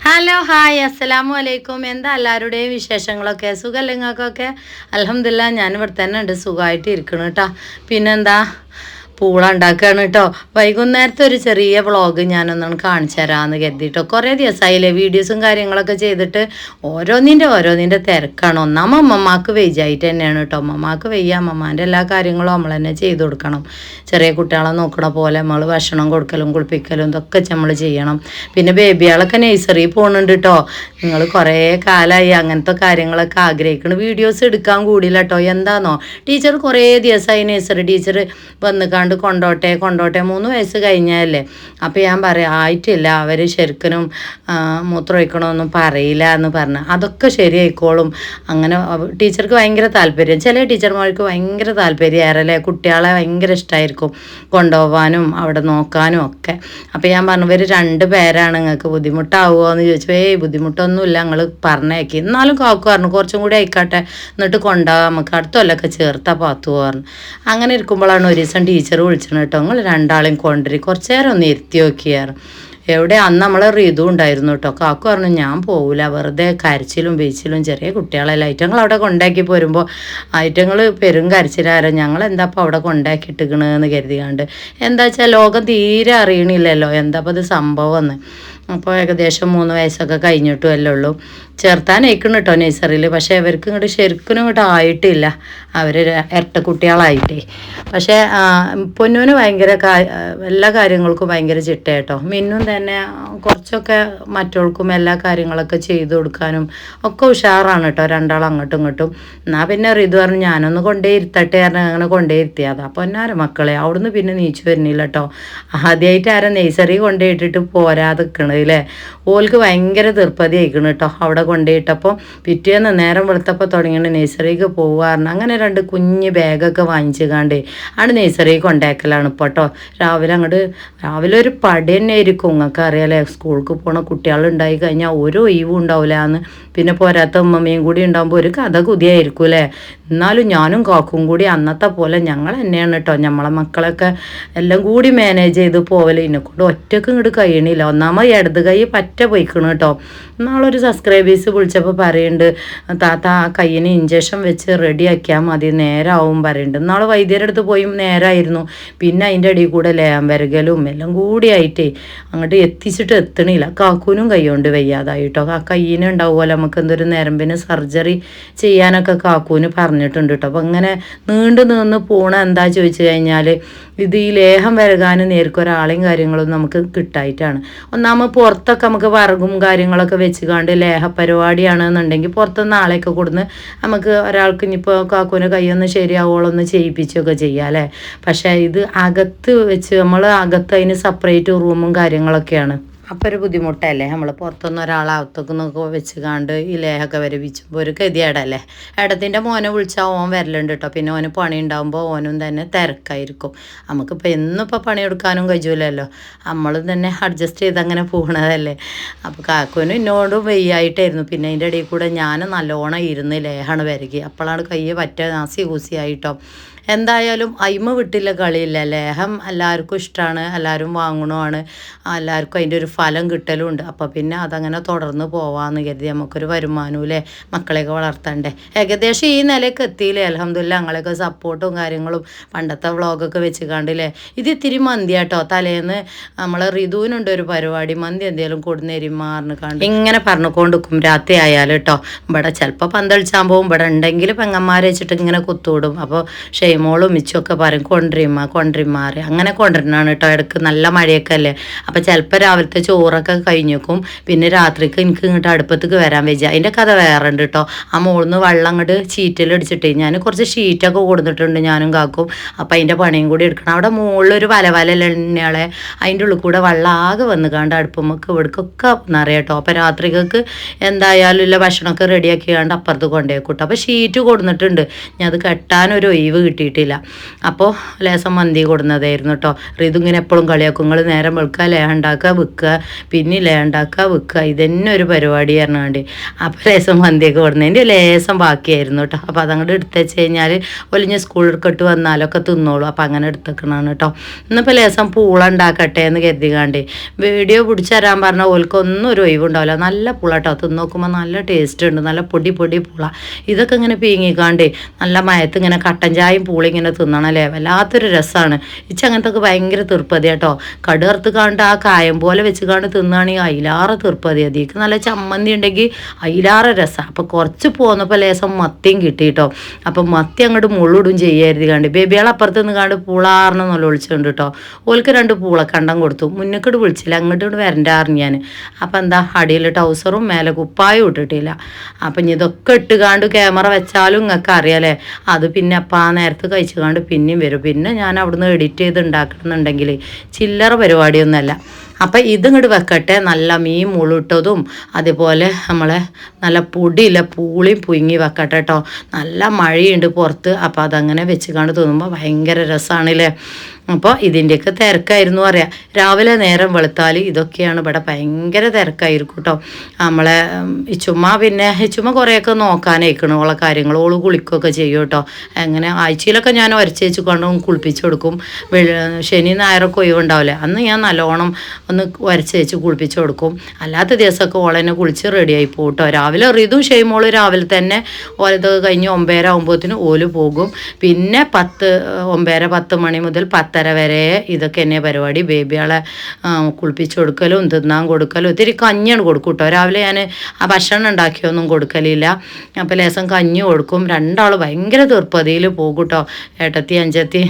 Hello hi അസ്സലാമു അലൈക്കും. എന്താ എല്ലാവരുടെയും വിശേഷങ്ങളൊക്കെ? സുഖമല്ലേ നിങ്ങൾക്കൊക്കെ? അൽഹംദുലില്ലാ ഞാൻ ഇവിടെ തന്നെ ഉണ്ട്, സുഖമായിട്ട് ഇരിക്കണം കേട്ടോ. പിന്നെന്താ, പൂള ഉണ്ടാക്കുകയാണ് കേട്ടോ. വൈകുന്നേരത്തെ ഒരു ചെറിയ വ്ളോഗ് ഞാനൊന്നാണ് കാണിച്ചു തരാമെന്ന് കരുതിയിട്ടോ. കുറേ ദിവസമായില്ലേ വീഡിയോസും കാര്യങ്ങളൊക്കെ ചെയ്തിട്ട്. ഓരോന്നിൻ്റെ തിരക്കാണ്. ഒന്നാമത് അമ്മമ്മക്ക് വെയ്യായിട്ട് തന്നെയാണ് കേട്ടോ. അമ്മമ്മക്ക് വെയ്യ, അമ്മമ്മേൻ്റെ എല്ലാ കാര്യങ്ങളും നമ്മൾ തന്നെ ചെയ്ത് കൊടുക്കണം. ചെറിയ കുട്ടികളെ നോക്കണ പോലെ നമ്മൾ ഭക്ഷണം കൊടുക്കലും കുളിപ്പിക്കലും ഇതൊക്കെ നമ്മൾ ചെയ്യണം. പിന്നെ ബേബികളൊക്കെ നഴ്സറിയിൽ പോകുന്നുണ്ട് കേട്ടോ. നിങ്ങൾ കുറേ കാലമായി അങ്ങനത്തെ കാര്യങ്ങളൊക്കെ ആഗ്രഹിക്കണം. വീഡിയോസ് എടുക്കാൻ കൂടിയില്ല കേട്ടോ. എന്താണെന്നോ, ടീച്ചർ കുറേ ദിവസമായി നഴ്സറി ടീച്ചർ വന്ന് കൊണ്ടോട്ടെ 3 വയസ്സ് കഴിഞ്ഞല്ലേ. അപ്പോൾ ഞാൻ പറയാം ആയിട്ടില്ല, അവർ ശരിക്കും മൂത്രമൊഴിക്കണമെന്നും പറയില്ല എന്ന് പറഞ്ഞ് അതൊക്കെ ശരിയായിക്കോളും. അങ്ങനെ ടീച്ചർക്ക് ഭയങ്കര താല്പര്യം, ചില ടീച്ചർമാർക്ക് ഭയങ്കര താല്പര്യമായിരുന്നല്ലേ, കുട്ടികളെ ഭയങ്കര ഇഷ്ടമായിരിക്കും കൊണ്ടുപോകാനും അവിടെ നോക്കാനും ഒക്കെ. അപ്പോൾ ഞാൻ പറഞ്ഞു ഇവർ 2 പേരാണ്, നിങ്ങൾക്ക് ബുദ്ധിമുട്ടാവുമോ എന്ന് ചോദിച്ചു. ബുദ്ധിമുട്ടൊന്നുമില്ല, ഞങ്ങൾ പറഞ്ഞേക്കി. എന്നാലും കാക്കു പറഞ്ഞു കുറച്ചും കൂടി ആയിക്കോട്ടെ, എന്നിട്ട് കൊണ്ടുപോകാം, നമുക്ക് അടുത്തൊല്ലൊക്കെ ചേർത്താൽ പാത്തു പറഞ്ഞു. അങ്ങനെ ഇരിക്കുമ്പോഴാണ് ഒരു ദിവസം ടീച്ചർ വിളിച്ചത് കേട്ടോ, നിങ്ങൾ 2 കൊണ്ടുവരും, കുറച്ച് നേരം ഒന്ന് ഇരുത്തി നോക്കിയാറ്. എവിടെ അന്ന് നമ്മളെ ഋതു ഉണ്ടായിരുന്നു കേട്ടോ. കാക്കു പറഞ്ഞു ഞാൻ പോവില്ല, വെറുതെ കരച്ചിലും ബീച്ചിലും ചെറിയ കുട്ടികളെല്ലാം ഐറ്റങ്ങൾ അവിടെ കൊണ്ടാക്കി പോരുമ്പോൾ ഐറ്റങ്ങൾ പെരും കരച്ചിലാരോ, ഞങ്ങൾ എന്താ അപ്പോൾ അവിടെ കൊണ്ടാക്കിയിട്ടിക്കണെന്ന് കരുതിയാണ്ട്. എന്താ വെച്ചാൽ ലോകം തീരെ അറിയണില്ലല്ലോ എന്താപ്പോൾ അത് സംഭവം എന്ന്. അപ്പോൾ ഏകദേശം 3 വയസ്സൊക്കെ കഴിഞ്ഞിട്ടുമല്ലേ ഉള്ളൂ. ചേർത്താനയക്കണം കേട്ടോ നഴ്സറിയിൽ. പക്ഷേ അവർക്ക് ശരിക്കും ആയിട്ടില്ല, അവർ ഇരട്ട കുട്ടികളായിട്ടേ. പക്ഷേ പൊന്നൂന് ഭയങ്കര എല്ലാ കാര്യങ്ങൾക്കും ഭയങ്കര ചിട്ട കേട്ടോ. മിന്നും തന്നെ കുറച്ചൊക്കെ മറ്റോൾക്കും എല്ലാ കാര്യങ്ങളൊക്കെ ചെയ്തു കൊടുക്കാനും ഒക്കെ ഉഷാറാണ് കേട്ടോ. 2 അങ്ങോട്ടും ഇങ്ങോട്ടും. എന്നാൽ പിന്നെ ഋതു പറഞ്ഞു ഞാനൊന്ന് കൊണ്ടേ ഇരുത്തട്ടെ പറഞ്ഞാൽ അങ്ങനെ കൊണ്ടേ ഇരുത്തിയതാ. അപ്പോൾ എന്നാരും മക്കളെ അവിടുന്ന് പിന്നെ നീച്ചു വരുന്നില്ല കേട്ടോ. ആദ്യമായിട്ട് ആരും നഴ്സറി കൊണ്ടേ ഇട്ടിട്ട് പോരാതെ നിൽക്കണത് അല്ലേ. ഓൾക്ക് ഭയങ്കര തീർപ്പതി ആയിക്കണം കേട്ടോ. അവിടെ കൊണ്ടുപോയിട്ടപ്പോൾ പിറ്റേന്ന് നേരം വെളുത്തപ്പോൾ തുടങ്ങിയിട്ട് നഴ്സറിക്ക് പോകാറുണ്ട്. അങ്ങനെ 2 കുഞ്ഞ് ബാഗൊക്കെ വാങ്ങിച്ചുകാണ്ട് ആണ് നഴ്സറിക്ക് കൊണ്ടാക്കലാണ് ഇപ്പോൾ കേട്ടോ. രാവിലെ ഒരു പടി തന്നെ ആയിരിക്കും. നിങ്ങൾക്ക് അറിയാലേ സ്കൂൾക്ക് പോണ കുട്ടികളുണ്ടായി കഴിഞ്ഞാൽ ഒരു ഒഴിവും ഉണ്ടാവില്ല എന്ന്. പിന്നെ പോരാത്ത ഉമ്മമ്മയും കൂടി ഉണ്ടാകുമ്പോൾ ഒരു കഥ കുതിയായിരിക്കും അല്ലേ. എന്നാലും ഞാനും കാക്കും കൂടി അന്നത്തെ പോലെ ഞങ്ങൾ തന്നെയാണ് കേട്ടോ. നമ്മളെ മക്കളൊക്കെ എല്ലാം കൂടി മാനേജ് ചെയ്ത് പോവല്. ഇതിനെക്കൊണ്ട് ഒറ്റയ്ക്ക് ഇങ്ങോട്ട് കഴിയണില്ല. ഒന്നാമത് ഇടത് കൈ പറ്റ പോയിക്കണം കേട്ടോ. നാളൊരു സബ്സ്ക്രൈബേഴ്സ് വിളിച്ചപ്പോൾ പറയുന്നുണ്ട് താത്ത ആ കയ്യിന് ഇഞ്ചക്ഷൻ വെച്ച് റെഡിയാക്കിയാൽ മതി, നേരമാവും പറയുന്നുണ്ട്. നാളെ വൈദ്യരുടെ അടുത്ത് പോയി നേരമായിരുന്നു. പിന്നെ അതിൻ്റെ ഇടയിൽ കൂടെ ലേമ്പരകലും എല്ലാം കൂടിയായിട്ടേ അങ്ങോട്ട് എത്തിച്ചിട്ട് കാക്കൂനും കൈ കൊണ്ട് വയ്യാതായിട്ടോ. ആ കയ്യിന് ഉണ്ടാവുമല്ലോ നമുക്ക് എന്തൊരു നരമ്പിന് സർജറി ചെയ്യാനൊക്കെ കാക്കൂന് പറഞ്ഞിട്ടുണ്ട് കേട്ടോ. അപ്പോൾ അങ്ങനെ നീണ്ടു പോണ എന്താ ചോദിച്ചു കഴിഞ്ഞാൽ ഇത് ഈ ലേഹം വരകാനും നേർക്കൊരാളെയും കാര്യങ്ങളൊന്നും നമുക്ക് കിട്ടായിട്ടാണ്. ഒന്നാമത് പുറത്തൊക്കെ നമുക്ക് വറകും കാര്യങ്ങളൊക്കെ വെച്ചുകൊണ്ട് ലേഹ പരിപാടിയാണെന്നുണ്ടെങ്കിൽ പുറത്തുനിന്ന് ആളെയൊക്കെ കൊടുന്ന് നമുക്ക് ഒരാൾക്ക് ഇനിയിപ്പോൾ കാക്കൂനെ കൈയൊന്ന് ശരിയാവോളൊന്ന് ചെയ്യിപ്പിച്ചൊക്കെ ചെയ്യാം അല്ലേ. പക്ഷേ ഇത് അകത്ത് വെച്ച് നമ്മൾ അകത്ത് അതിന് സെപ്പറേറ്റ് റൂമും കാര്യങ്ങളൊക്കെയാണ്. അപ്പോൾ ഒരു ബുദ്ധിമുട്ടല്ലേ, നമ്മൾ പുറത്തുനിന്ന് ഒരാളകത്തൊക്കെ നോക്കുക വെച്ചുകാണ്ട് ഈ ലേഹൊക്കെ വരവിച്ചുമ്പോൾ ഒരു ഗതിയേടല്ലേ. ഇടത്തിൻ്റെ മോനെ വിളിച്ചാൽ ഓൻ വരലുണ്ട് കേട്ടോ. പിന്നെ ഓന് പണി ഉണ്ടാകുമ്പോൾ ഓനും തന്നെ തിരക്കായിരിക്കും. നമുക്കിപ്പോൾ എന്നിപ്പോൾ പണിയെടുക്കാനും കഴിയൂലല്ലോ, നമ്മളും തന്നെ അഡ്ജസ്റ്റ് ചെയ്ത് അങ്ങനെ പോകണതല്ലേ. അപ്പോൾ കാക്കുവിനും എന്നോടും വയ്യായിട്ടായിരുന്നു. പിന്നെ അതിൻ്റെ ഇടയിൽ കൂടെ ഞാൻ നല്ലോണം ഇരുന്ന് ലേഹാണ് വരകി. അപ്പോഴാണ് കൈ പറ്റ നാസി കൂസിയായിട്ടോ. എന്തായാലും അയിമ വിട്ടില്ല കളിയില്ല. ലേഹം എല്ലാവർക്കും ഇഷ്ടമാണ്, എല്ലാവരും വാങ്ങണമാണ്, എല്ലാവർക്കും അതിൻ്റെ ഒരു ഫലം കിട്ടലും ഉണ്ട്. അപ്പോൾ പിന്നെ അതങ്ങനെ തുടർന്ന് പോവാമെന്ന് കരുതി. നമുക്കൊരു വരുമാനമില്ലേ, മക്കളെയൊക്കെ വളർത്തണ്ടേ. ഏകദേശം ഈ നിലയൊക്കെ എത്തിയില്ലേ അൽഹംദുലില്ലാ. ഞങ്ങളെയൊക്കെ സപ്പോർട്ടും കാര്യങ്ങളും പണ്ടത്തെ വ്ളോഗൊക്കെ വെച്ച് കണ്ടില്ലേ. ഇത് ഇത്തിരി മന്തി കേട്ടോ. തലേന്ന് നമ്മളെ ഋതുവിനുണ്ട് ഒരു പരിപാടി, മന്തി എന്തെങ്കിലും കൊടുന്നേരിമാറിന് കണ്ട് ഇങ്ങനെ പറഞ്ഞുകൊണ്ടിരിക്കും രാത്രി ആയാലും കേട്ടോ. ഇവിടെ ചിലപ്പോൾ പന്തളിച്ചാൻ പോകും, ഇവിടെ ഉണ്ടെങ്കിൽ പെങ്ങന്മാരെ വെച്ചിട്ട് ഇങ്ങനെ കുത്തുവിടും. അപ്പോൾ ഷെയ്മോളും മിച്ചമൊക്കെ പറയും കൊണ്ടിരിമാറി അങ്ങനെ കൊണ്ടുവരണതാണ് കേട്ടോ. ഇടയ്ക്ക് നല്ല മഴയൊക്കെ അല്ലേ. അപ്പോൾ ചിലപ്പോൾ രാവിലത്തെ ചോറൊക്കെ കഴിഞ്ഞേക്കും. പിന്നെ രാത്രിക്ക് എനിക്ക് ഇങ്ങോട്ട് അടുപ്പത്തേക്ക് വരാൻ വെച്ചാൽ അതിൻ്റെ കഥ വേറെ ഉണ്ട് കേട്ടോ. ആ മുകളിൽ നിന്ന് വെള്ളം അങ്ങോട്ട് ഷീറ്റിലടിച്ചിട്ട് ഞാൻ കുറച്ച് ഷീറ്റൊക്കെ കൊടുത്തിട്ടുണ്ട് ഞാനും കാക്കും. അപ്പോൾ അതിൻ്റെ പണിയും കൂടി എടുക്കണം. അവിടെ മുകളിലൊരു എണ്ണയാളെ അതിൻ്റെ ഉള്ളിൽ കൂടെ വെള്ളം ആകെ വന്ന് കണ്ട് അടുപ്പമ്മക്ക് ഇവിടേക്കൊക്കെ നിറയാം കേട്ടോ. അപ്പോൾ രാത്രികൾക്ക് എന്തായാലും ഇല്ല ഭക്ഷണമൊക്കെ റെഡിയാക്കി കണ്ട് അപ്പുറത്ത് കൊണ്ടുപോയിക്കൂട്ടോ. അപ്പോൾ ഷീറ്റ് കൊടുത്തിട്ടുണ്ട്. ഞാൻ അത് കെട്ടാനൊരു ഒഴിവ് കിട്ടി കിട്ടിയിട്ടില്ല. അപ്പോൾ ലേസം മന്തി കൊടുന്നതായിരുന്നു കേട്ടോ. ഇങ്ങനെ എപ്പോഴും കളിയാക്കും, നിങ്ങൾ നേരം വെളുക്കുക ലേ ഉണ്ടാക്കുക വിൽക്കുക, പിന്നെ ലേ ഉണ്ടാക്കുക വിൽക്കുക, ഇതന്നെ ഒരു പരിപാടി പറഞ്ഞാണ്ട്. അപ്പോൾ ലേസം മന്തിയൊക്കെ കൊടുന്നതിൻ്റെ ലേസം ബാക്കിയായിരുന്നു കേട്ടോ. അപ്പോൾ അതങ്ങോട്ട് എടുത്ത് വെച്ച് കഴിഞ്ഞാൽ ഒലിഞ്ഞ് സ്കൂളിൽ വന്നാലൊക്കെ തിന്നോളൂ. അപ്പോൾ അങ്ങനെ എടുത്തേക്കണതാണ് കേട്ടോ. ഇന്നിപ്പോൾ ലേസം പൂള ഉണ്ടാക്കട്ടെ എന്ന് കരുതികാണ്ട് വീഡിയോ പിടിച്ചു തരാൻ പറഞ്ഞാൽ ഓൽക്കൊന്നും ഒരു ഒഴിവുണ്ടാവില്ല. നല്ല പൂള കേട്ടോ, തിന്ന് നോക്കുമ്പോൾ നല്ല ടേസ്റ്റ് ഉണ്ട്, നല്ല പൊടി പൂള. ഇതൊക്കെ ഇങ്ങനെ പീങ്ങിക്കാണ്ട് നല്ല മയത്ത് ഇങ്ങനെ കട്ടൻ ചായയും പൂളി ഇങ്ങനെ തിന്നണല്ലേ, വല്ലാത്തൊരു രസമാണ്. അങ്ങനത്തൊക്കെ ഭയങ്കര തീർപ്പതി കേട്ടോ. കടുകർത്ത് കാണ്ട് ആ കായം പോലെ വെച്ച് കാണ്ട് തിന്നുകയാണെങ്കിൽ അതിലാറെ തീർപ്പതി. അതിക്ക് നല്ല ചമ്മന്തി ഉണ്ടെങ്കിൽ അതിലാറെ രസമാണ്. അപ്പോൾ കുറച്ച് പോന്നപ്പോൾ ലേസം മത്തിയും കിട്ടി കേട്ടോ. അപ്പം മത്തി അങ്ങോട്ട് മുള്ളിടും ചെയ്യായിരുന്നു കണ്ട് ബേബികളപ്പുറത്ത് നിന്ന് കാണ്ട് പൂളാറിന് നല്ല വിളിച്ചുകൊണ്ട് കേട്ടോ. ഓൾക്ക് 2 പൂളക്കണ്ടം കൊടുത്തു. മുന്നേക്കോട്ട് വിളിച്ചില്ല, അങ്ങോട്ട് വരണ്ടാറിന് ഞാൻ. അപ്പം എന്താ അടിയിൽ ടൗസറും മേലെ കുപ്പായും ഇട്ടിട്ടില്ല. അപ്പം ഇനി ഇതൊക്കെ ഇട്ടുകാണ്ട് ക്യാമറ വെച്ചാലും നിങ്ങൾക്ക് അറിയാലേ, അത് പിന്നെ അപ്പം ആ നേരത്ത് കഴിച്ചു കാണ്ട് പിന്നെയും വരും. പിന്നെ ഞാൻ അവിടുന്ന് എഡിറ്റ് ചെയ്ത് ഉണ്ടാക്കണമെന്നുണ്ടെങ്കിൽ ചില്ലറ പരിപാടിയൊന്നുമല്ല. അപ്പം ഇതിങ്ങോട്ട് വെക്കട്ടെ. നല്ല മീൻ മുളിട്ടതും അതുപോലെ നമ്മളെ നല്ല പൊടിയില്ല പൂളിയും പുഴുങ്ങി വെക്കട്ടെ കേട്ടോ. നല്ല മഴയുണ്ട് പുറത്ത്. അപ്പോൾ അതങ്ങനെ വെച്ച് കണ്ട് തോന്നുമ്പോൾ ഭയങ്കര രസമാണല്ലേ. അപ്പോൾ ഇതിൻ്റെയൊക്കെ തിരക്കായിരുന്നു പറയാം. രാവിലെ നേരം വെളുത്താൽ ഇതൊക്കെയാണ് ഇവിടെ ഭയങ്കര തിരക്കായിരിക്കും കേട്ടോ. നമ്മളെ ഇച്ചുമ്മ കുറേയൊക്കെ നോക്കാനായിക്കണം ഓളെ കാര്യങ്ങൾ. ഓള് കുളിക്കുകയൊക്കെ ചെയ്യും കേട്ടോ. അങ്ങനെ ആഴ്ചയിലൊക്കെ ഞാൻ ഉരച്ചേച്ച് കൊണ്ട് കുളിപ്പിച്ച് കൊടുക്കും. ശനി ഞായറൊക്കെ ഒഴിവുണ്ടാവില്ലേ, അന്ന് ഞാൻ നല്ലോണം ഒന്ന് ഉരച്ചേച്ച് കുളിപ്പിച്ച് കൊടുക്കും. അല്ലാത്ത ദിവസമൊക്കെ ഓളെന്നെ കുളിച്ച് റെഡിയായി പോകും കേട്ടോ. രാവിലെ റിതും ഷെയ്മോള് രാവിലെ തന്നെ ഓലത് കഴിഞ്ഞ് 9 ആകുമ്പോഴത്തേന് ഓല് പോകും. പിന്നെ 9:10 മണി മുതൽ 10:30 വരെ ഇതൊക്കെ തന്നെ പരിപാടി. ബേബികളെ കുളിപ്പിച്ച് കൊടുക്കലും തിന്നാൻ കൊടുക്കലും ഒത്തിരി കഞ്ഞിയാണ് കൊടുക്കും കേട്ടോ. രാവിലെ ഞാൻ ആ ഭക്ഷണം ഉണ്ടാക്കിയൊന്നും കൊടുക്കലില്ല. അപ്പോൾ ലേസം കഞ്ഞി കൊടുക്കും. 2 ഭയങ്കര തീർപ്പതിയിൽ പോകും കേട്ടോ. ഏട്ടത്തി അഞ്ചത്തി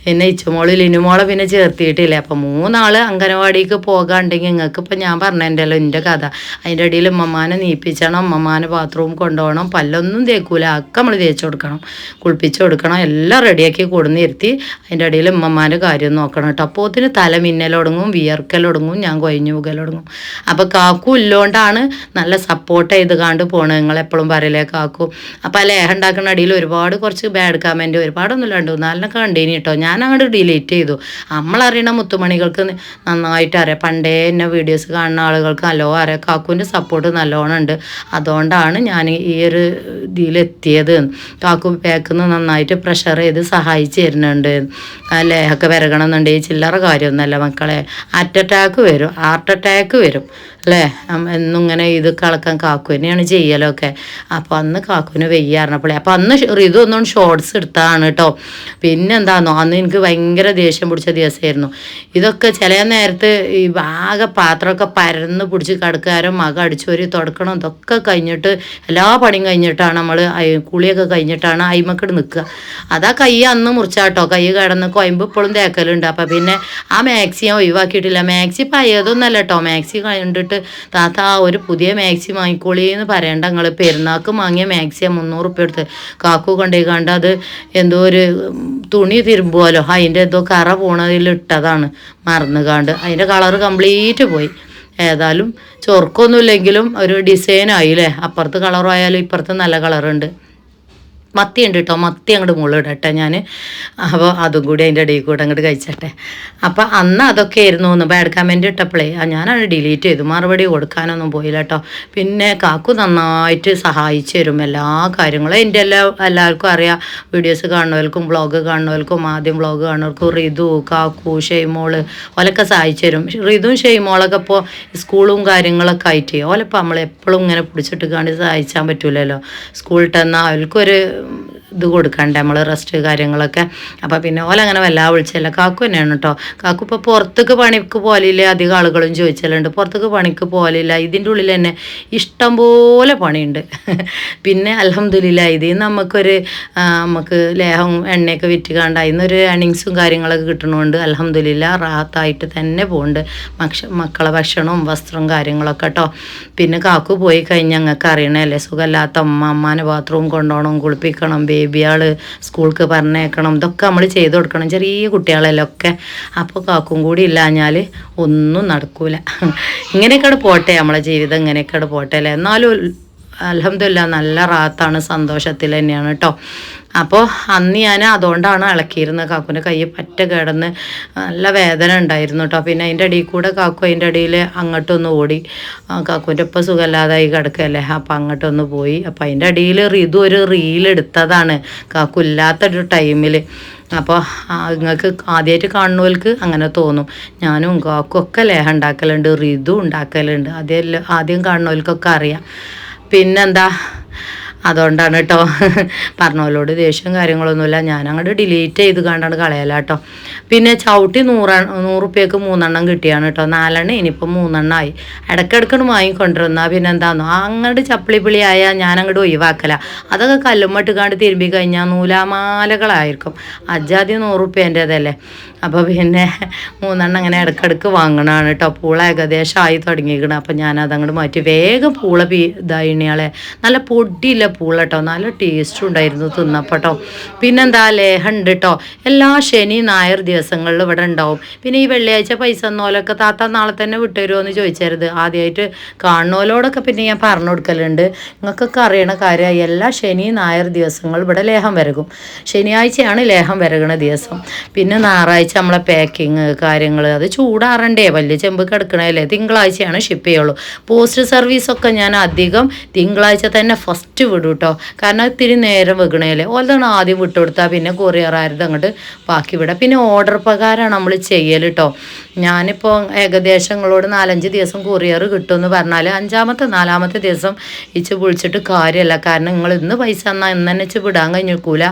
പിന്നെ ഇച്ചുമോള് ലിനുമോളെ പിന്നെ ചേർത്തിയിട്ടില്ല. അപ്പോൾ 3 അംഗനവാടിക്ക് പോകാണ്ടെങ്കിൽ നിങ്ങൾക്ക് ഇപ്പം ഞാൻ പറഞ്ഞതിൻ്റെല്ലോ എൻ്റെ കഥ. അതിൻ്റെ ഇടയിൽ ഉമ്മമാനെ നീപ്പിച്ചണം, ഉമ്മമാനെ ബാത്റൂം കൊണ്ടുപോകണം, പല്ലൊന്നും തേക്കൂല, ഒക്കെ നമ്മൾ തേച്ച് കൊടുക്കണം, കുളിപ്പിച്ച് കൊടുക്കണം, എല്ലാം റെഡിയാക്കി കൊടുന്നിരുത്തി അതിൻ്റെ ഇടയിൽ ഉമ്മമാൻ്റെ കാര്യം നോക്കണം കേട്ടോ. അപ്പോൾ അതിന് തല മിന്നലൊടങ്ങും, വിയർക്കലൊടങ്ങും, ഞാൻ കൊഴിഞ്ഞു പോകലൊടങ്ങും. അപ്പോൾ കാക്കു ഇല്ലോണ്ടാണ് നല്ല സപ്പോർട്ട് ചെയ്ത് കാണ്ട് പോകണം. നിങ്ങളെപ്പോഴും പറയില്ലേ കാക്കു. അപ്പോൾ ആ ലേഹ ഉണ്ടാക്കുന്ന അടിയിൽ കുറച്ച് ബാഡ് കമൻറ്റ് ഒരുപാടൊന്നുമില്ല, 2-4 കണ്ടീനി കേട്ടോ. ഞാൻ അങ്ങോട്ട് ഡിലീറ്റ് ചെയ്തു. നമ്മളറിയണ മുത്തുമണികൾക്ക് നന്നായിട്ട് അറിയാം. പണ്ടേ എന്നെ വീഡിയോസ് കാണുന്ന ആളുകൾക്ക് നല്ലോണം അറിയാം. കാക്കുവിൻ്റെ സപ്പോർട്ട് നല്ലോണം ഉണ്ട്. അതുകൊണ്ടാണ് ഞാൻ ഈ ഒരു ഇതിലെത്തിയത്. കാക്കു ബാക്കിന്ന് നന്നായിട്ട് പ്രഷർ ചെയ്ത് സഹായിച്ച് തരുന്നുണ്ട്. ലേഹൊക്കെ വരകണമെന്നുണ്ടെങ്കിൽ ചില്ലറ കാര്യമൊന്നുമല്ല മക്കളെ. ഹാർട്ട് അറ്റാക്ക് വരും അല്ലേ. എന്നും ഇങ്ങനെ ഇത് കളക്കാൻ കാക്കു തന്നെയാണ് ചെയ്യലൊക്കെ. അപ്പോൾ അന്ന് കാക്കുവിന് വെയ്യാറിനപ്പോഴേ, അപ്പോൾ അന്ന് ഇതൊന്നും ഷോർട്സ് എടുത്തതാണ് കേട്ടോ. പിന്നെ എന്താണെന്നോ, അന്ന് എനിക്ക് ഭയങ്കര ദേഷ്യം പിടിച്ച ദിവസമായിരുന്നു. ഇതൊക്കെ ചില നേരത്ത് ഈ ആകെ പാത്രമൊക്കെ പരന്ന് പിടിച്ച് കിടക്കാരും മക അടിച്ചോരി തുടക്കണം, ഇതൊക്കെ കഴിഞ്ഞിട്ട് എല്ലാ പണിയും കഴിഞ്ഞിട്ടാണ് നമ്മൾ കുളിയൊക്കെ കഴിഞ്ഞിട്ടാണ് അയിമക്കട് നിൽക്കുക. അതാ കൈ അന്ന് മുറിച്ചാട്ടോ. കൈ കിടന്ന് കൊയമ്പ് ഇപ്പോഴും തേക്കലുണ്ട്. അപ്പം പിന്നെ ആ മാക്സി ഞാൻ ഒഴിവാക്കിയിട്ടില്ല. മാക്സി പഴയതൊന്നല്ല കേട്ടോ. മാക്സി കണ്ടിട്ട് താത്ത ഒരു പുതിയ മാക്സി വാങ്ങിക്കോളി എന്ന് പറയണ്ട നിങ്ങൾ. പെരുന്നാൾക്ക് വാങ്ങിയ മാക്സിയാണ് 300 റുപ്യ എടുത്ത് കാക്കു കൊണ്ടുപോയി കണ്ട്. അത് എന്തോ ഒരു തുണി തിരുമ്പുമല്ലോ, അതിൻ്റെ എന്തോ കറ പോണതിൽ ഇട്ടതാണ് മറന്നു കാണ്ട്. അതിൻ്റെ കളറ് കംപ്ലീറ്റ് പോയി. ഏതായാലും ചൊറുക്കൊന്നുമില്ലെങ്കിലും ഒരു ഡിസൈനായില്ലേ. അപ്പുറത്ത് കളറായാലും ഇപ്പുറത്ത് നല്ല കളറുണ്ട്. മത്തി ഉണ്ട് കേട്ടോ. മത്തി അങ്ങോട്ട് മുകളിലിടട്ടെ ഞാൻ. അപ്പോൾ അതും കൂടി അതിൻ്റെ ഇടയിൽ കൂടെ അങ്ങോട്ട് കഴിച്ചട്ടെ. അപ്പോൾ അന്ന് അതൊക്കെ ആയിരുന്നു. ഒന്ന് ബാഡ് കമൻറ്റ് ഇട്ടപ്പോഴേ ഞാനത് ഡിലീറ്റ് ചെയ്തു. മറുപടി കൊടുക്കാനൊന്നും പോയില്ല കേട്ടോ. പിന്നെ കാക്കു നന്നായിട്ട് സഹായിച്ചു തരും എല്ലാ കാര്യങ്ങളും. എൻ്റെ എല്ലാവർക്കും അറിയാം. വീഡിയോസ് കാണുന്നവർക്കും വ്ളോഗ് കാണുന്നവർക്കും ആദ്യം വ്ളോഗ് കാണുന്നവർക്കും റിതു, കാക്കു, ഷെയ്മോള് ഓലൊക്കെ സഹായിച്ചു തരും. റിതും ഷെയ്മോളൊക്കെ ഇപ്പോൾ സ്കൂളും കാര്യങ്ങളൊക്കെ ആയിട്ട് ഓലപ്പോൾ നമ്മളെപ്പോഴും ഇങ്ങനെ പിടിച്ചിട്ട് കാണി സഹായിച്ചാൻ പറ്റൂലല്ലോ. സ്കൂളിൽ തന്നെ അവർക്കൊരു ഇത് കൊടുക്കണ്ടേ നമ്മൾ, റെസ്റ്റ് കാര്യങ്ങളൊക്കെ. അപ്പോൾ പിന്നെ ഓലങ്ങനെ വല്ലാതെ വിളിച്ചല്ല. കാക്കു തന്നെയാണ് കേട്ടോ. കാക്കു ഇപ്പോൾ പുറത്തേക്ക് പണിക്ക് പോലില്ല. അധികം ആളുകളും ചോദിച്ചല്ലുണ്ട്, പുറത്തേക്ക് പണിക്ക് പോലില്ല. ഇതിൻ്റെ ഉള്ളിൽ തന്നെ ഇഷ്ടംപോലെ പണിയുണ്ട്. പിന്നെ അൽഹംദുലില്ലാ ഇതിൽ നമുക്ക് ലേഹം എണ്ണയൊക്കെ വിറ്റ് കണ്ട് അതിന്നൊരു ഏണിങ്സും കാര്യങ്ങളൊക്കെ കിട്ടണമുണ്ട്. അൽഹംദുലില്ലാ റാഹത്തായിട്ട് തന്നെ പോകുന്നുണ്ട്. മക്കളെ ഭക്ഷണവും വസ്ത്രവും കാര്യങ്ങളൊക്കെ കേട്ടോ. പിന്നെ കാക്കു പോയി കഴിഞ്ഞാൽ ഞങ്ങൾക്ക് അറിയണല്ലേ, സുഖമില്ലാത്ത അമ്മാനെ ബാത്റൂം കൊണ്ടുപോകണം, കുളിപ്പിക്കണം, ബേബിയാൾ സ്കൂൾക്ക് പറഞ്ഞേക്കണം, ഇതൊക്കെ നമ്മൾ ചെയ്ത് കൊടുക്കണം. ചെറിയ കുട്ടികളെല്ലാം ഒക്കെ. അപ്പോൾ കാക്കും കൂടി ഇല്ലാഞ്ഞാൽ ഒന്നും നടക്കൂല. ഇങ്ങനെയൊക്കെ പോട്ടെ നമ്മളെ ജീവിതം, ഇങ്ങനെയൊക്കെ പോട്ടെ അല്ലേ. എന്നാലും അൽഹംദുലില്ലാ നല്ല റാത്താണ്, സന്തോഷത്തിൽ തന്നെയാണ് കേട്ടോ. അപ്പോൾ അന്ന് ഞാൻ അതുകൊണ്ടാണ് ഇളക്കിയിരുന്നത്. കാക്കുവിൻ്റെ കൈ പറ്റ കിടന്ന് നല്ല വേദന ഉണ്ടായിരുന്നു കേട്ടോ. പിന്നെ അതിൻ്റെ ഇടയിൽ കൂടെ കാക്കു അതിൻ്റെ ഇടയിൽ അങ്ങോട്ടൊന്ന് ഓടി. കാക്കുവിൻ്റെ ഇപ്പം സുഖമില്ലാതായി കിടക്കുകയല്ലേ, അപ്പം അങ്ങോട്ടൊന്ന് പോയി. അപ്പം അതിൻ്റെ ഇടയിൽ റിതു ഒരു റീലെടുത്തതാണ് കാക്കു ഇല്ലാത്തൊരു ടൈമിൽ. അപ്പോൾ നിങ്ങൾക്ക് ആദ്യമായിട്ട് കാണുന്നവർക്ക് അങ്ങനെ തോന്നും. ഞാനും കാക്കും ഒക്കെ ലേഹം ഉണ്ടാക്കലുണ്ട്, റിതു ഉണ്ടാക്കലുണ്ട്. ആദ്യം കാണുന്നവർക്കൊക്കെ അറിയാം. പിന്നെന്താ, അതുകൊണ്ടാണ് കേട്ടോ പറഞ്ഞവരോട് ദേഷ്യം കാര്യങ്ങളൊന്നുമില്ല. ഞാൻ അങ്ങോട്ട് ഡിലീറ്റ് ചെയ്ത് കണ്ടാണ് കളയല കേട്ടോ. പിന്നെ ചവിട്ടി 100 റുപ്യക്ക് 3 കിട്ടിയാണ് കേട്ടോ. 4 ഇനിയിപ്പോൾ 3 ആയി. ഇടയ്ക്കിടയ്ക്കണ് വാങ്ങിക്കൊണ്ടിരുന്നാൽ പിന്നെ എന്താണെന്നോ അങ്ങോട്ട് ചപ്പിളിപ്പിളി ആയാൽ ഞാൻ അങ്ങോട്ട് ഒഴിവാക്കല. അതൊക്കെ കല്ലുമ്മട്ടിക്കാണ്ട് തിരുമ്പി കഴിഞ്ഞാൽ നൂലാമാലകളായിരിക്കും. അജാതി 100 റുപ്യേൻ്റെതല്ലേ. അപ്പോൾ പിന്നെ 3 അങ്ങനെ ഇടയ്ക്കിടയ്ക്ക് വാങ്ങണതാണ് കേട്ടോ. പൂള ഏകദേശം ആയി തുടങ്ങിയിരിക്കണം. അപ്പം ഞാനതങ്ങോട്ട് മാറ്റി വേഗം പൂള ഇതായിണിയാളെ നല്ല പൊടിയില്ല പൂള കേട്ടോ. നല്ല ടേസ്റ്റും ഉണ്ടായിരുന്നു തിന്നപ്പോൾ കേട്ടോ. പിന്നെന്താ ലേഹം ഉണ്ട് കേട്ടോ. എല്ലാ ശനി ഞായർ ദിവസങ്ങളിൽ ഇവിടെ ഉണ്ടാവും. പിന്നെ ഈ വെള്ളിയാഴ്ച പൈസ തന്നോലൊക്കെ താത്ത നാളെ തന്നെ വിട്ടുതരുമോ എന്ന് ചോദിച്ചരുത്. ആദ്യമായിട്ട് കാണുന്നോലോടൊക്കെ പിന്നെ ഞാൻ പറഞ്ഞു കൊടുക്കലുണ്ട്. നിങ്ങൾക്കൊക്കെ അറിയണ കാര്യമായി എല്ലാ ശനി ഞായർ ദിവസങ്ങൾ ഇവിടെ ലേഹം വരകും. ശനിയാഴ്ചയാണ് ലേഹം വരകണ ദിവസം. പിന്നെ ഞായറാഴ്ച നമ്മളെ പാക്കിങ് കാര്യങ്ങൾ അത് ചൂടാറണ്ടേ, വലിയ ചെമ്പ് കിടക്കണല്ലേ. തിങ്കളാഴ്ചയാണ് ഷിപ്പ് ചെയ്യുള്ളൂ. പോസ്റ്റ് സർവീസൊക്കെ ഞാൻ അധികം തിങ്കളാഴ്ച തന്നെ ഫസ്റ്റ് വിടും കേട്ടോ. കാരണം ഇത്തിരി നേരം വെക്കണേലേ. ഓലാണ് ആദ്യം വിട്ടുകൊടുത്താൽ പിന്നെ കൊറിയറായത് അങ്ങോട്ട് ബാക്കി വിടാം. പിന്നെ ഓർഡർ പ്രകാരമാണ് നമ്മൾ ചെയ്യൽ കേട്ടോ. ഞാനിപ്പോൾ ഏകദേശങ്ങളോട് 4-5 ദിവസം കൊറിയർ കിട്ടുമെന്ന് പറഞ്ഞാൽ 4-ാമത്തെ ദിവസം ഇച്ച് വിളിച്ചിട്ട് കാര്യമല്ല. കാരണം നിങ്ങൾ ഇന്ന് പൈസ തന്നാൽ ഇന്ന് തന്നെ ഇച്ച് വിടാൻ കഴിഞ്ഞിരിക്കൂല.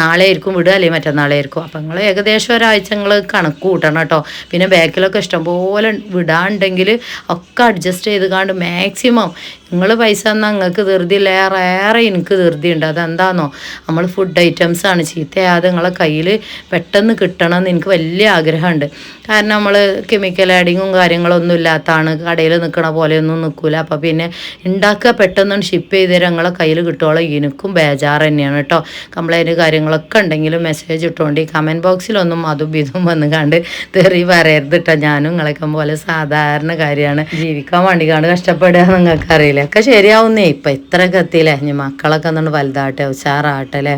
നാളെ ആയിരിക്കും വിടുക, അല്ലെങ്കിൽ മറ്റന്നാളെ ആയിരിക്കും. അപ്പം നിങ്ങൾ ഏകദേശം ഒരാഴ്ച കണക്ക് കൂട്ടണം കേട്ടോ. പിന്നെ ബാക്കിലൊക്കെ ഇഷ്ടംപോലെ വിടാണ്ടെങ്കിൽ ഒക്കെ അഡ്ജസ്റ്റ് ചെയ്ത് കാണ്ട് മാക്സിമം നിങ്ങൾ പൈസ തന്നാൽ നിങ്ങൾക്ക് ധൃതിയില്ല, ഏറെ എനിക്ക് ധൃതിയുണ്ട്. അതെന്താണെന്നോ, നമ്മൾ ഫുഡ് ഐറ്റംസ് ആണ് ചീത്തയാതെ നിങ്ങളെ കയ്യിൽ പെട്ടെന്ന് കിട്ടണമെന്ന് എനിക്ക് വലിയ ആഗ്രഹമുണ്ട്. കാരണം നമ്മൾ കെമിക്കൽ ആഡിങ്ങും കാര്യങ്ങളൊന്നും ഇല്ലാത്തതാണ്. കടയിൽ നിൽക്കണ പോലെയൊന്നും നിൽക്കില്ല. അപ്പോൾ പിന്നെ ഉണ്ടാക്കുക പെട്ടെന്ന് ഷിപ്പ് ചെയ്ത് തരാം നിങ്ങളെ കയ്യിൽ കിട്ടുവോളം എനിക്കും ബേജാറ് തന്നെയാണ് കേട്ടോ. കംപ്ലൈൻറ്റ് കാര്യങ്ങളൊക്കെ ഉണ്ടെങ്കിലും മെസ്സേജ് ഇട്ടുകൊണ്ട് ഈ കമൻറ്റ് ബോക്സിലൊന്നും അതും ഇതും വന്ന് കണ്ട് തെറി പറയരുത് കേട്ടോ. ഞാനും നിങ്ങളൊക്കെ പോലെ സാധാരണ കാര്യമാണ്. ജീവിക്കാൻ വേണ്ടി കണ്ട് കഷ്ടപ്പെടുക നിങ്ങൾക്ക് അറിയില്ല. ഒക്കെ ശരിയാവുന്നേ. ഇപ്പം ഇത്രയൊക്കെ എത്തിയില്ലേ. ഇനി മക്കളൊക്കെ ഒന്നുകൊണ്ട് വലുതാട്ടെ, ഉഷാറാട്ടെ അല്ലേ.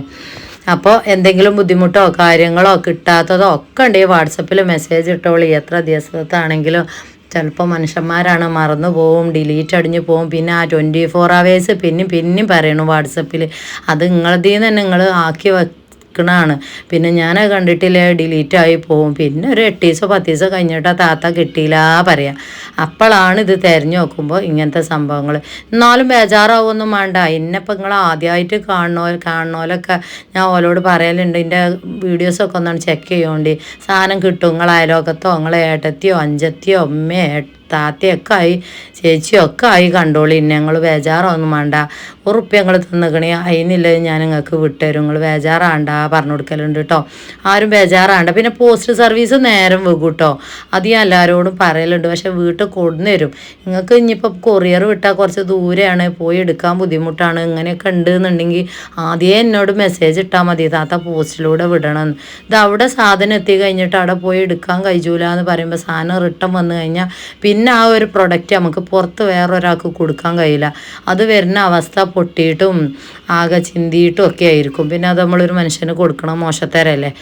അപ്പോൾ എന്തെങ്കിലും ബുദ്ധിമുട്ടോ കാര്യങ്ങളോ കിട്ടാത്തതോ ഒക്കെ ഉണ്ടെങ്കിൽ വാട്സപ്പിൽ മെസ്സേജ് ഇട്ടോളി. എത്ര ദിവസത്താണെങ്കിലും ചിലപ്പോൾ മനുഷ്യന്മാരാണ് മറന്നു പോവും, ഡിലീറ്റ് അടിഞ്ഞു പോവും. പിന്നെ ആ 24 hours പിന്നെയും പറയണു വാട്സപ്പിൽ. അത് നിങ്ങളതിൽ നിന്ന് തന്നെ നിങ്ങൾ ആക്കി ാണ്. പിന്നെ ഞാനത് കണ്ടിട്ടില്ല, ഡിലീറ്റായി പോവും. പിന്നെ ഒരു 8 ദിവസമോ 10 ദിവസം കഴിഞ്ഞിട്ട് താത്ത കിട്ടിയില്ല പറയാം. അപ്പോഴാണ് ഇത് തിരഞ്ഞു നോക്കുമ്പോൾ ഇങ്ങനത്തെ സംഭവങ്ങൾ. എന്നാലും ബേജാറാവൊന്നും വേണ്ട. ഇന്നിപ്പോൾ നിങ്ങൾ ആദ്യമായിട്ട് കാണുന്നോലൊക്കെ ഞാൻ ഓലോട് പറയലുണ്ട്, എൻ്റെ വീഡിയോസൊക്കെ ഒന്നാണ് ചെക്ക് ചെയ്യോണ്ടി. സാധനം കിട്ടും. നിങ്ങൾ അയലോകത്തോ നിങ്ങളെ ഏട്ടത്തിയോ അഞ്ചത്തിയോ അമ്മയോ താത്തയൊക്കെ ആയി ചേച്ചിയൊക്കെ ആയി കണ്ടോളി. ഞങ്ങൾ ബേജാറൊന്നും വേണ്ട. ഉറുപ്പ്യ ഞങ്ങൾ തിന്നിക്കണേ അതിനില്ല ഞാൻ നിങ്ങൾക്ക് വിട്ടുതരും. നിങ്ങൾ ബേജാറാണ്ട പറഞ്ഞു കൊടുക്കലുണ്ട് കേട്ടോ. ആരും ബേജാറാണ്ട. പിന്നെ പോസ്റ്റ് സർവീസ് നേരം വെക്കും കേട്ടോ. അത് ഞാൻ എല്ലാവരോടും പറയലുണ്ട്. പക്ഷെ വീട്ടിൽ കൊണ്ടുവരും. നിങ്ങൾക്ക് ഇനിയിപ്പോൾ കൊറിയർ വിട്ടാൽ കുറച്ച് ദൂരെയാണ്, പോയി എടുക്കാൻ ബുദ്ധിമുട്ടാണ്, ഇങ്ങനെയൊക്കെ ഉണ്ടെന്നുണ്ടെങ്കിൽ ആദ്യമേ എന്നോട് മെസ്സേജ് ഇട്ടാൽ മതി, താത്ത പോസ്റ്റിലൂടെ വിടണമെന്ന്. ഇത് അവിടെ സാധനം എത്തി കഴിഞ്ഞിട്ട് അവിടെ പോയി എടുക്കാൻ കഴിയൂല എന്ന് പറയുമ്പോൾ സാധനം റിട്ടേൺ വന്നു കഴിഞ്ഞാൽ പിന്നെ ആ ഒരു പ്രൊഡക്റ്റ് നമുക്ക് പുറത്ത് വേറൊരാൾക്ക് കൊടുക്കാൻ കഴിയില്ല. അത് വരുന്ന അവസ്ഥ പൊട്ടിയിട്ടും ആകെ ചിന്തിയിട്ടും ഒക്കെ ആയിരിക്കും. പിന്നെ അത് നമ്മളൊരു മനുഷ്യന് കൊടുക്കണം, മോശത്തരല്ലേ.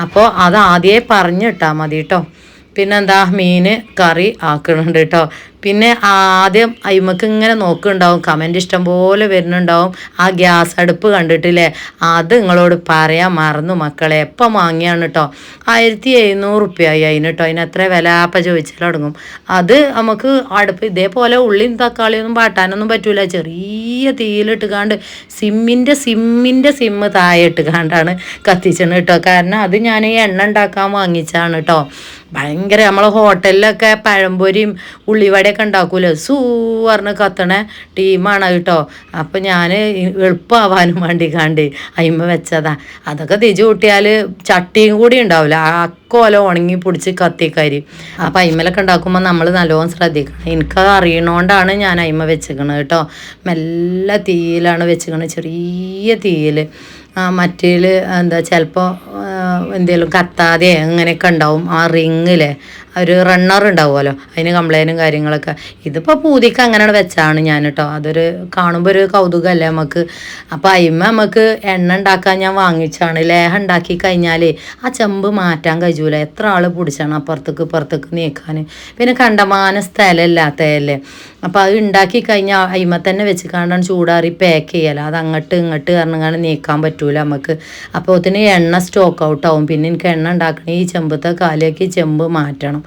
അപ്പോൾ അത് ആദ്യമേ പറഞ്ഞിട്ടാൽ മതി കേട്ടോ. പിന്നെന്താ, മീൻ കറി ആക്കണുണ്ട് കേട്ടോ. പിന്നെ ആദ്യം അയിമക്ക് ഇങ്ങനെ നോക്കുന്നുണ്ടാവും, കമൻറ്റ് ഇഷ്ടം പോലെ വരുന്നുണ്ടാവും. ആ ഗ്യാസ് അടുപ്പ് കണ്ടിട്ടില്ലേ, അത് നിങ്ങളോട് പറയാൻ മറന്നു മക്കളെ. എപ്പം വാങ്ങിയാണ് കേട്ടോ. 1700 റുപ്യായി അതിന് കേട്ടോ. അതിന് എത്ര വില അപ്പം ചോദിച്ചാൽ തുടങ്ങും. അത് നമുക്ക് അടുപ്പ് ഇതേപോലെ ഉള്ളിയും തക്കാളിയൊന്നും പാട്ടാനൊന്നും പറ്റൂല. ചെറിയ തീയിലിട്ട് കാണ്ട് സിമ്മിൻ്റെ സിമ്മ് താഴെ ഇട്ട് കാണ്ടാണ് കത്തിച്ചത് കേട്ടോ. കാരണം അത് ഞാൻ ഈ എണ്ണ ഉണ്ടാക്കാൻ വാങ്ങിച്ചാണ് കേട്ടോ. ഭയങ്കര നമ്മൾ ഹോട്ടലിലൊക്കെ പഴംപൊരിയും ഉള്ളിവടയൊക്കെ ഉണ്ടാക്കൂലോ, പറഞ്ഞ് കത്തണ ടീമാണ് കേട്ടോ. അപ്പം ഞാൻ എളുപ്പമാവാനും വേണ്ടി കണ്ട് അയിമ വെച്ചതാ. അതൊക്കെ തിരിച്ചു കൂട്ടിയാൽ ചട്ടിയും കൂടി ഉണ്ടാവില്ല, അക്കോല ഉണങ്ങി പിടിച്ച് കത്തിക്കരി. അപ്പം അയിമലൊക്കെ ഉണ്ടാക്കുമ്പോൾ നമ്മൾ നല്ലോണം ശ്രദ്ധിക്കണം. എനിക്കത് അറിയണോണ്ടാണ് ഞാൻ അയിമ വെച്ചിക്കണത് കേട്ടോ. മെല്ലെ തീയിലാണ് വെച്ചിക്കണത്, ചെറിയ തീയിൽ. മറ്റേൽ എന്താ ചിലപ്പോൾ എന്തെങ്കിലും കത്താതെ അങ്ങനെയൊക്കെ ഉണ്ടാവും ആ റിങ്ങിലെ ഒരു റണ്ണർ ഉണ്ടാവുമല്ലോ അതിന് കംപ്ലൈൻറ്റും കാര്യങ്ങളൊക്കെ. ഇതിപ്പോൾ പൂതിക്ക് അങ്ങനെ വെച്ചാണ് ഞാൻ കേട്ടോ. അതൊരു കാണുമ്പോൾ ഒരു കൗതുകമല്ലേ നമുക്ക്. അപ്പോൾ അതിന്മേൽ നമുക്ക് എണ്ണ ഉണ്ടാക്കാൻ ഞാൻ വാങ്ങിച്ചാണ്. ലേഹം ഉണ്ടാക്കി കഴിഞ്ഞാൽ ആ ചെമ്പ് മാറ്റാൻ കഴിയൂല. എത്ര ആൾ പിടിച്ചാണ് അപ്പുറത്തേക്ക് ഇപ്പുറത്തേക്ക് നീക്കാൻ. പിന്നെ കണ്ടമാന സ്ഥലമില്ലാത്തതല്ലേ. അപ്പോൾ അത് ഉണ്ടാക്കി കഴിഞ്ഞാൽ അതിമ തന്നെ വെച്ച് കണ്ടാണ് ചൂടാറി പാക്ക് ചെയ്യല. അത് അങ്ങോട്ട് ഇങ്ങോട്ട് കാരണങ്ങാണ്ട് നീക്കാൻ പറ്റൂല നമുക്ക്. അപ്പോൾ അതിന് എണ്ണ സ്റ്റോക്ക് ഔട്ടാവും. പിന്നെ എനിക്ക് എണ്ണ ഉണ്ടാക്കണേ ഈ ചെമ്പത്തെ കാലിയാക്കി ചെമ്പ് മാറ്റണം.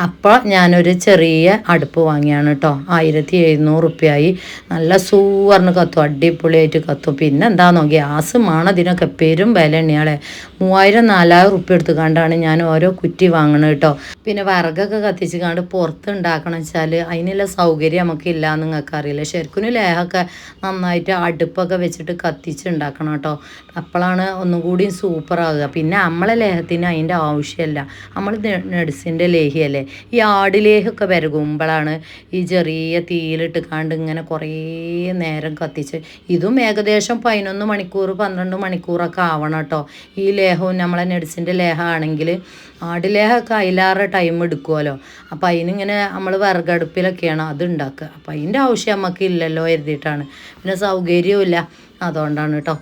അപ്പോൾ ഞാനൊരു ചെറിയ അടുപ്പ് വാങ്ങിയാണ് കേട്ടോ. 1700 റുപ്യായി. നല്ല സൂവർന്ന് കത്തും, അടിപൊളിയായിട്ട് കത്തും. പിന്നെ എന്താണെന്നോ ഗ്യാസ് വേണം ഇതിനൊക്കെ പെരും വില തന്നെയാളെ. 3000-4000 റുപ്യ എടുത്ത് കണ്ടാണ് ഞാൻ ഓരോ കുറ്റി വാങ്ങണത് കേട്ടോ. പിന്നെ വിറകൊക്കെ കത്തിച്ച് കണ്ട് പുറത്ത് ഉണ്ടാക്കണം വെച്ചാൽ അതിനുള്ള സൗകര്യം നമുക്കില്ല എന്ന് നിങ്ങൾക്ക് അറിയില്ല. ശരിക്കും ലേഹമൊക്കെ നന്നായിട്ട് അടുപ്പൊക്കെ വെച്ചിട്ട് കത്തിച്ച് ഉണ്ടാക്കണം കേട്ടോ. അപ്പോഴാണ് ഒന്നും കൂടി സൂപ്പറാകുക. പിന്നെ നമ്മളെ ലേഹത്തിന് അതിൻ്റെ ആവശ്യമില്ല. നമ്മൾ നട്സിൻ്റെ ലേഹ്യമല്ലേ. ഈ ആടിലേഹമൊക്കെ വിരകുമ്പോഴാണ് ഈ ചെറിയ തീയിലിട്ട് കണ്ട് ഇങ്ങനെ കുറേ നേരം കത്തിച്ച്. ഇതും ഏകദേശം 11 മണിക്കൂർ 12 മണിക്കൂറൊക്കെ ആവണം കേട്ടോ. ഈ ലേഹവും നമ്മളെ നട്സിൻ്റെ ലേഹമാണെങ്കിൽ ആടിലേഹമൊക്കെ അതിലേറെ ടൈം എടുക്കുമല്ലോ. അപ്പോൾ അതിനിങ്ങനെ നമ്മൾ വിറകടുപ്പിലൊക്കെയാണ് അത് ഉണ്ടാക്കുക. അപ്പോൾ അതിൻ്റെ ആവശ്യം നമുക്ക് ഇല്ലല്ലോ എഴുതിയിട്ടാണ്. പിന്നെ സൗകര്യവും ഇല്ല, അതുകൊണ്ടാണ് കേട്ടോ.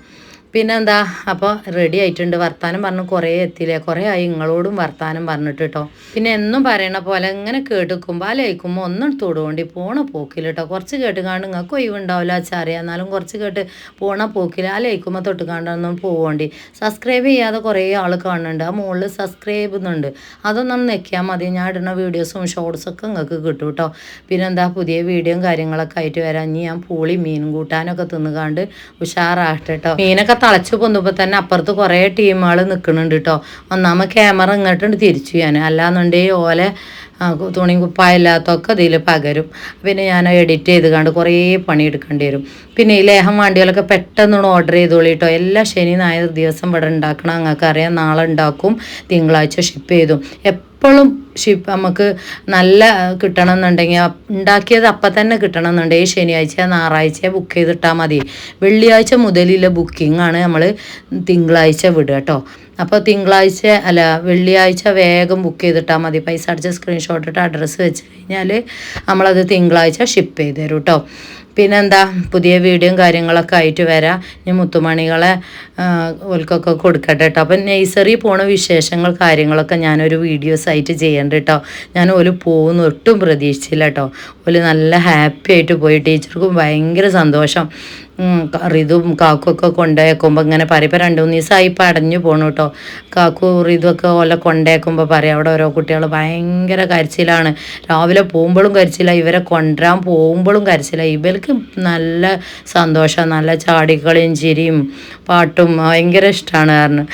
പിന്നെന്താ, അപ്പോൾ റെഡി ആയിട്ടുണ്ട്. വർത്താനം പറഞ്ഞ് കുറേ എത്തിയില്ലേ. കുറേ ആയി നിങ്ങളോടും വർത്താനം പറഞ്ഞിട്ട് കേട്ടോ. പിന്നെ എന്നും പറയണ പോലെ ഇങ്ങനെ കേട്ടുക്കുമ്പോൾ ലയിക്കുമ്പോൾ ഒന്നും തൊടുകൊണ്ടി പോണ പോക്കിൽ കേട്ടോ. കുറച്ച് കേട്ട് കാണ്ട് നിങ്ങൾക്ക് ഒഴിവുണ്ടാവില്ല ചറിയാം. എന്നാലും കുറച്ച് കേട്ട് പോണ പോക്കിൽ ലയിക്കുമ്പോൾ തൊട്ട് കാണ്ടൊന്നും പോകേണ്ടി. സബ്സ്ക്രൈബ് ചെയ്യാതെ കുറേ ആൾ കാണുന്നുണ്ട്. ആ മുകളിൽ സബ്സ്ക്രൈബ് ചെയ്യുന്നുണ്ട്. അതൊന്നും നെക്കിയാൽ മതി. ഞാൻ ഇടുന്ന വീഡിയോസും ഷോർട്സൊക്കെ നിങ്ങൾക്ക് കിട്ടും കേട്ടോ. പിന്നെന്താ, പുതിയ വീഡിയോയും കാര്യങ്ങളൊക്കെ ആയിട്ട് വരാം. ഇനി ഞാൻ പൂളി മീനും കൂട്ടാനൊക്കെ തിന്നുകാണ്ട് ഉഷാറാകട്ടെ കേട്ടോ. മീനൊക്കെ തളച്ച് പൊന്നുമ്പോൾ തന്നെ അപ്പുറത്ത് കുറേ ടീമുകൾ നിൽക്കുന്നുണ്ട് കേട്ടോ. ഒന്നാമത് ക്യാമറ ഇങ്ങോട്ടുണ്ട് തിരിച്ചു ചെയ്യാൻ. അല്ലാന്നുണ്ടെങ്കിൽ ഓലെ തുണി കുപ്പായില്ലാത്തൊക്കെ ഇതിൽ പകരും. പിന്നെ ഞാൻ എഡിറ്റ് ചെയ്ത് കണ്ട് കുറേ പണിയെടുക്കേണ്ടി വരും. പിന്നെ ഈ ലേഹം വണ്ടികളൊക്കെ പെട്ടെന്ന് ഓർഡർ ചെയ്തോളി കേട്ടോ. എല്ലാ ശനി ഞായർ ദിവസം ഇവിടെ ഉണ്ടാക്കണം. നിങ്ങൾക്ക് അറിയാം, നാളെ ഉണ്ടാക്കും, തിങ്കളാഴ്ച ഷിപ്പ് ചെയ്തു. എപ്പോഴും ഷിപ്പ് നമുക്ക് നല്ല കിട്ടണം എന്നുണ്ടെങ്കിൽ ഉണ്ടാക്കിയത് അപ്പം തന്നെ കിട്ടണം എന്നുണ്ടെങ്കിൽ ശനിയാഴ്ച ഞായറാഴ്ച ബുക്ക് ചെയ്തിട്ടാൽ മതി. വെള്ളിയാഴ്ച മുതലുള്ള ബുക്കിംഗാണ് നമ്മൾ തിങ്കളാഴ്ച വിടുക കേട്ടോ. അപ്പോൾ തിങ്കളാഴ്ച അല്ല വെള്ളിയാഴ്ച വേഗം ബുക്ക് ചെയ്തിട്ടാൽ മതി. പൈസ അടിച്ച് സ്ക്രീൻഷോട്ട് ഇട്ട് അഡ്രസ്സ് വെച്ച് കഴിഞ്ഞാൽ നമ്മളത് തിങ്കളാഴ്ച ഷിപ്പ് ചെയ്ത് തരും കേട്ടോ. പിന്നെന്താ, പുതിയ വീഡിയോയും കാര്യങ്ങളൊക്കെ ആയിട്ട് വരാം. ഇനി മുത്തുമണികളെ ഓൽക്കൊക്കെ കൊടുക്കട്ടെ കേട്ടോ. അപ്പം നഴ്സറി പോണ വിശേഷങ്ങൾ കാര്യങ്ങളൊക്കെ ഞാനൊരു വീഡിയോസ് ആയിട്ട് ചെയ്യണ്ട കേട്ടോ. ഞാൻ ഓല് പോകുന്നു ഒട്ടും പ്രതീക്ഷിച്ചില്ല കേട്ടോ. ഓല് നല്ല ഹാപ്പി ആയിട്ട് പോയി. ടീച്ചർക്കും ഭയങ്കര സന്തോഷം. റിതും കാക്കുമൊക്കെ കൊണ്ടുപോയേക്കുമ്പോൾ ഇങ്ങനെ പറയും. ഇപ്പോൾ 2-3 ദിവസമായി ഇപ്പം അടഞ്ഞു പോകണു കേട്ടോ. കാക്കു റിതുമൊക്കെ ഓലെ കൊണ്ടുപോയേക്കുമ്പോൾ പറയും അവിടെ ഓരോ കുട്ടികൾ ഭയങ്കര കരച്ചിലാണ്. രാവിലെ പോകുമ്പോഴും കരച്ചിലാണ്, ഇവരെ കൊണ്ടുവരാൻ പോകുമ്പോഴും കരച്ചിലാണ്. ഇവർക്ക് നല്ല സന്തോഷം, നല്ല ചാടിക്കളിയും ചിരിയും പാട്ടും ഭയങ്കര ഇഷ്ടമാണ്. കാരണം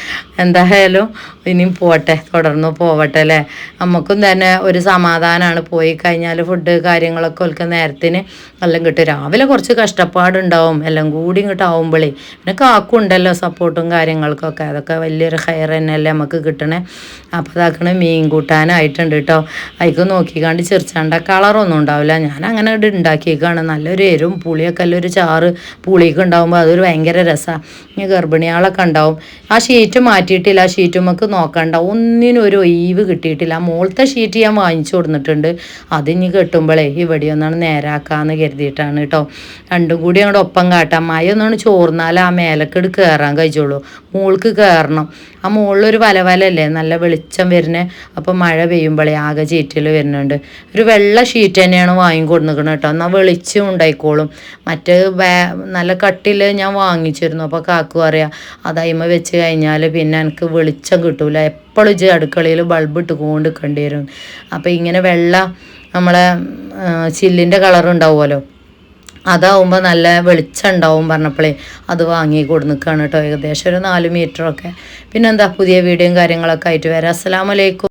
എന്തായാലും ഇനിയും പോട്ടെ, തുടർന്ന് പോവട്ടെ അല്ലേ. നമുക്കും തന്നെ ഒരു സമാധാനമാണ്. പോയി കഴിഞ്ഞാൽ ഫുഡ് കാര്യങ്ങളൊക്കെ ഓൽക്ക് നേരത്തിന് എല്ലാം കിട്ടും. രാവിലെ കുറച്ച് കഷ്ടപ്പാടുണ്ടാവും എല്ലാം കൂടി ഇങ്ങോട്ട് ആവുമ്പോഴേ. പിന്നെ കാക്കുണ്ടല്ലോ സപ്പോർട്ടും കാര്യങ്ങൾക്കൊക്കെ. അതൊക്കെ വലിയൊരു ഹെയർ തന്നെയല്ലേ നമുക്ക് കിട്ടണേ. അപ്പോൾ അതാക്കണ മീൻ കൂട്ടാനായിട്ടുണ്ട് കേട്ടോ. അതിക്ക് നോക്കിക്കാണ്ട് ചിരിച്ചാണ്ട കളറൊന്നും ഉണ്ടാവില്ല. ഞാൻ അങ്ങനെ ഉണ്ടാക്കിയേക്കാണ്. നല്ലൊരു എരും പുളിയൊക്കെ എല്ലാം ഒരു ചാറ് പുളിയൊക്കെ ഉണ്ടാകുമ്പോൾ അതൊരു ഭയങ്കര രസമാണ്. ഇനി ഗർഭിണികളൊക്കെ ഉണ്ടാവും. ആ ഷീറ്റ് മാറ്റിയിട്ടില്ല. ആ ഷീറ്റ് നമുക്ക് നോക്കണ്ട, ഒന്നിനും ഒരു ഒഴിവ് കിട്ടിയിട്ടില്ല. ആ മുകളിലത്തെ ഷീറ്റ് ഞാൻ വാങ്ങിച്ചു കൊടുത്തിട്ടുണ്ട്. അതിനി കെട്ടുമ്പോഴേ ഇവിടെ ഒന്നാണ് നേരാക്കാമെന്ന് കരുതിയിട്ടാണ് കേട്ടോ. രണ്ടും കൂടി അങ്ങോട്ട് ഒപ്പം കാട്ടാം. മഴ ഒന്നാണ് ചോർന്നാൽ ആ മേലക്കെട് കയറാൻ കഴിച്ചുള്ളൂ. മുകൾക്ക് കയറണം. ആ മുകളിലൊരു വലവലല്ലേ, നല്ല വെളിച്ചം വരുന്നത്. അപ്പോൾ മഴ പെയ്യുമ്പോഴേ ആകെ ചീറ്റിൽ വരുന്നുണ്ട്. ഒരു വെള്ള ഷീറ്റ് തന്നെയാണ് വാങ്ങിക്കൊടുക്കുന്നത് കേട്ടോ. എന്നാൽ വെളിച്ചം ഉണ്ടായിക്കോളും. മറ്റ് നല്ല കട്ടിൽ ഞാൻ വാങ്ങിച്ചിരുന്നു. അപ്പോൾ കാക്കു പറയാം അതയിമ വെച്ച് കഴിഞ്ഞാൽ പിന്നെ എനിക്ക് വെളിച്ചം കിട്ടൂല, എപ്പോഴും അടുക്കളയിൽ ബൾബ് ഇട്ട് കൊണ്ടിരിക്കേണ്ടി വരും. അപ്പോൾ ഇങ്ങനെ വെള്ള നമ്മളെ ചില്ലിൻ്റെ കളർ ഉണ്ടാവുമല്ലോ, അതാവുമ്പോൾ നല്ല വെളിച്ചം ഉണ്ടാവും പറഞ്ഞപ്പോഴേ അത് വാങ്ങി കൊടുന്നിക്കാണ് കേട്ടോ. ഏകദേശം ഒരു 4 മീറ്ററൊക്കെ. പിന്നെന്താ, പുതിയ വീഡിയോയും കാര്യങ്ങളൊക്കെ ആയിട്ട് വരാം. അസ്സലാമു അലൈക്കും.